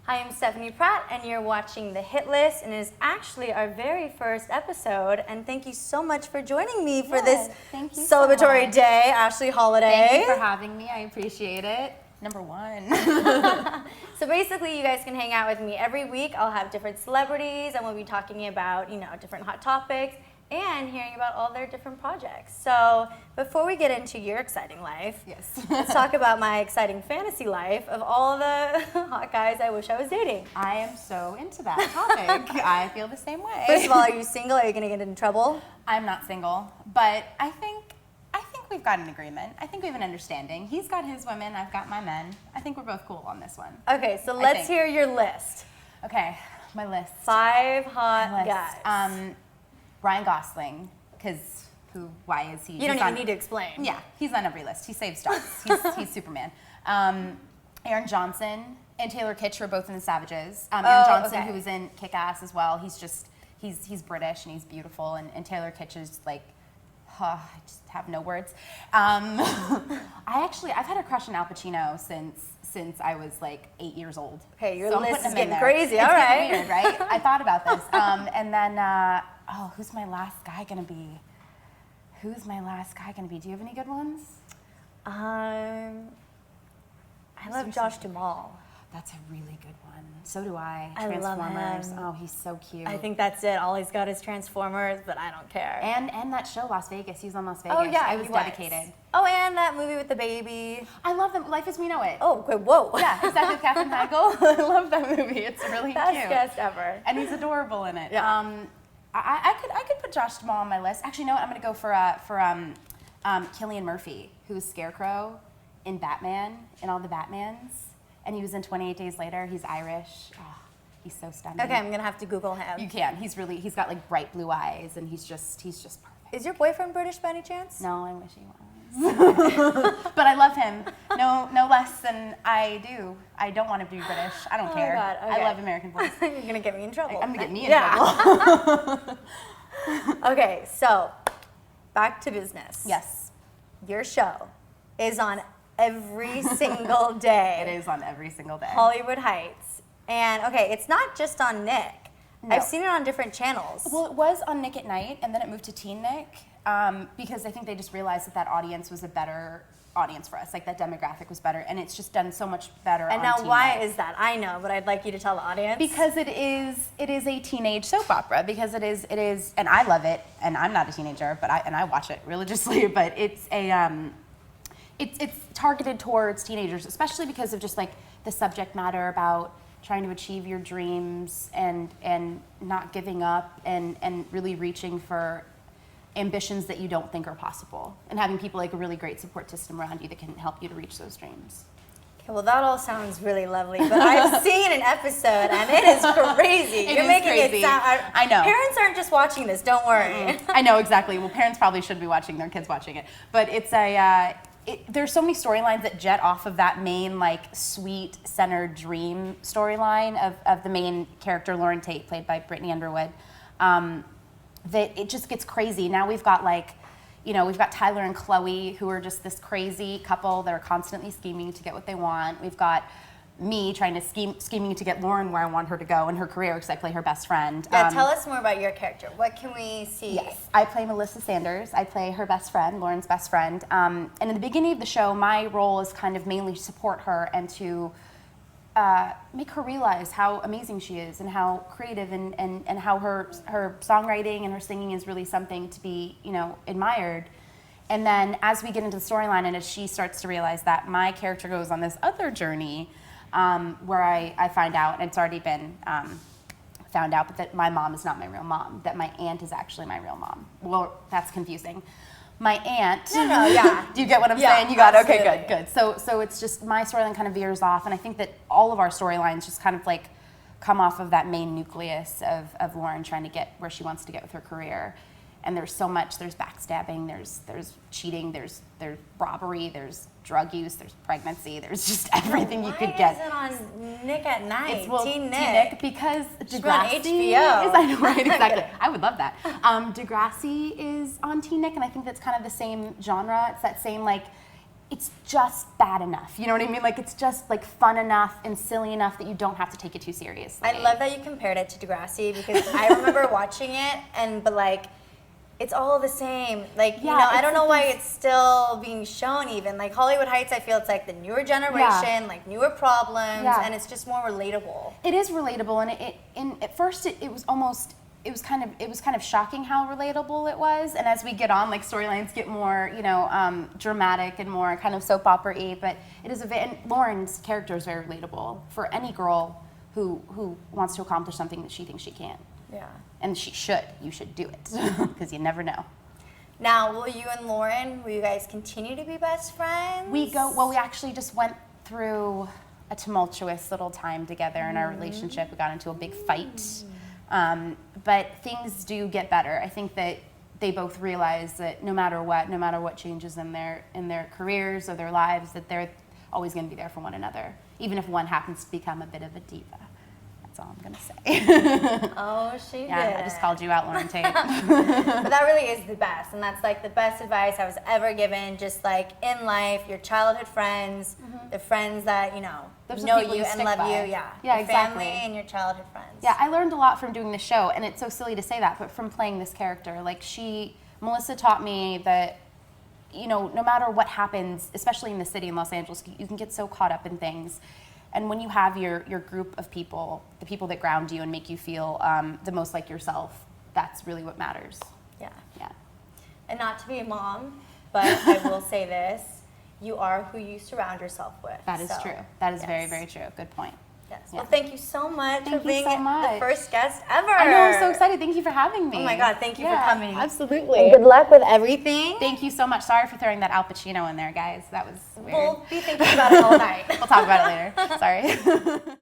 Hi, I'm Stephanie Pratt, and you're watching The Hit List, and it is actually our very first episode. And thank you so much for joining me for this celebratory day, Ashley Holliday. Thank you for having me. I appreciate it. Number one. So basically, you guys can hang out with me every week. I'll have different celebrities, and we'll be talking about, different hot topics and hearing about all their different projects. So before we get into your exciting life, yes, let's talk about my exciting fantasy life of all the hot guys I wish I was dating. I am so into that topic. I feel the same way. First of all, are you single? Are you going to get in trouble? I'm not single, but I think we've got an agreement. I think we have an understanding. He's got his women, I've got my men. I think we're both cool on this one. Okay, so let's hear your list. Okay, my list. 5 hot guys. Ryan Gosling, because why is he? You don't even need to explain. Yeah, he's on every list. He saves stars. He's Superman. Aaron Johnson and Taylor Kitsch are both in The Savages. Aaron Johnson, who was in Kick-Ass as well, he's British and he's beautiful, and Taylor Kitsch is like, I just have no words. I've had a crush on Al Pacino since I was like 8 years old. Okay, your so list is getting crazy. All right. Weird, right? I thought about this. And then, who's my last guy gonna be? Do you have any good ones? I love Josh Duhamel. That's a really good one. So do I. I love Transformers. him. Oh, he's so cute. I think that's it. All he's got is Transformers, but I don't care. And that show, Las Vegas. He was on Las Vegas. Oh, yeah, I was dedicated. Oh, and that movie with the baby. I love them. Life as We Know It. Oh, wait, whoa. Yeah, is that with Katherine Heigl? I love that movie. It's really Best cute. guest ever. And he's adorable in it. Yeah. I could put Josh Duhamel on my list. Actually, you know what? I'm going to go for Cillian Murphy, who's Scarecrow in Batman, in all the Batmans. And he was in 28 Days Later. He's Irish. Oh, he's so stunning. Okay, I'm going to have to Google him. You can. He's got like bright blue eyes, and he's just perfect. Is your boyfriend British by any chance? No, I wish he was. But I love him. No less than I do. I don't want to be British. I don't care. God, okay. I love American boys. You're going to get me in trouble. I'm going to get me in trouble. Okay, so back to business. Yes. Your show is on every single day. It is on every single day. Hollywood Heights. And okay, it's not just on Nick. No. I've seen it on different channels. Well, it was on Nick at Night, and then it moved to TeenNick because I think they just realized that audience was a better audience for us. Like that demographic was better, and it's just done so much better. And on now, TeenNick. why is that? I know, but I'd like you to tell the audience. Because it is a teenage soap opera. Because it is, and I love it. And I'm not a teenager, but I watch it religiously. But it's it's targeted towards teenagers, especially because of just like the subject matter about trying to achieve your dreams and not giving up and really reaching for ambitions that you don't think are possible, and having people like a really great support system around you that can help you to reach those dreams. Okay, well, that all sounds really lovely, but I've seen an episode and it is crazy. You're making crazy. it sound. I know. Parents aren't just watching this. Don't worry. I know exactly. Well, parents probably should be watching their kids watching it, but it's there's so many storylines that jet off of that main like sweet centered dream storyline of the main character Lauren Tate, played by Brittany Underwood. That it just gets crazy. Now we've got we've got Tyler and Chloe, who are just this crazy couple that are constantly scheming to get what they want. We've got me trying to scheming to get Lauren where I want her to go in her career, because I play her best friend. Yeah, tell us more about your character. What can we see? Yes, I play Melissa Sanders. I play her best friend, Lauren's best friend. And in the beginning of the show, my role is kind of mainly to support her and to make her realize how amazing she is and how creative and how her songwriting and her singing is really something to be, admired. And then as we get into the storyline and as she starts to realize that, my character goes on this other journey where I find out, and it's already been found out, but that my mom is not my real mom, that my aunt is actually my real mom. Well, that's confusing. My aunt. No, yeah. Do you get what I'm saying? You got it. Okay, good. So it's just my storyline kind of veers off, and I think that all of our storylines just kind of like come off of that main nucleus of Lauren trying to get where she wants to get with her career. And there's so much. There's backstabbing. There's cheating. There's robbery. There's drug use. There's pregnancy. There's just everything you could get. Why is it on Nick at Night? It's TeenNick. Because Degrassi on HBO. I know, right? Exactly. I would love that. Degrassi is on TeenNick, and I think that's kind of the same genre. It's that same like it's just bad enough. You know what I mean? Like, it's just like fun enough and silly enough that you don't have to take it too seriously. I love that you compared it to Degrassi because I remember watching it but like, it's all the same. Like, Yeah, you know, I don't it's know why it's still being shown even. Like Hollywood Heights, I feel it's like the newer generation, like newer problems, and it's just more relatable. It is relatable, and at first it was almost. It was kind of shocking how relatable it was, and as we get on, like storylines get more, you know, dramatic and more kind of soap opera-y. But it is and Lauren's character is very relatable for any girl who wants to accomplish something that she thinks she can. Yeah. And she should. You should do it because you never know. Now, will you and Lauren, will you guys continue to be best friends? We actually just went through a tumultuous little time together in our relationship. We got into a big fight. But things do get better. I think that they both realize that no matter what changes in their careers or their lives, that they're always going to be there for one another, even if one happens to become a bit of a diva. That's all I'm going to say. Oh, she did. Yeah, I just called you out, Lauren Tate. But that really is the best, and that's like the best advice I was ever given. Just like in life, your childhood friends, the friends that Those are know people you you and stick love by. you. Yeah, Yeah, your exactly. family and your childhood friends. Yeah, I learned a lot from doing the show, and it's so silly to say that, but from playing this character, like Melissa taught me that, no matter what happens, especially in the city in Los Angeles, you can get so caught up in things. And when you have your group of people, the people that ground you and make you feel the most like yourself, that's really what matters. Yeah. Yeah. And not to be a mom, but I will say this: you are who you surround yourself with. That is true. That is very, very true. Good point. Yes. Yeah. Well, thank you so much for being the first guest ever. I know, I'm so excited. Thank you for having me. Oh my God, thank you for coming. Absolutely. And good luck with everything. Thank you so much. Sorry for throwing that Al Pacino in there, guys. That was weird. We'll be thinking about it all night. We'll talk about it later. Sorry.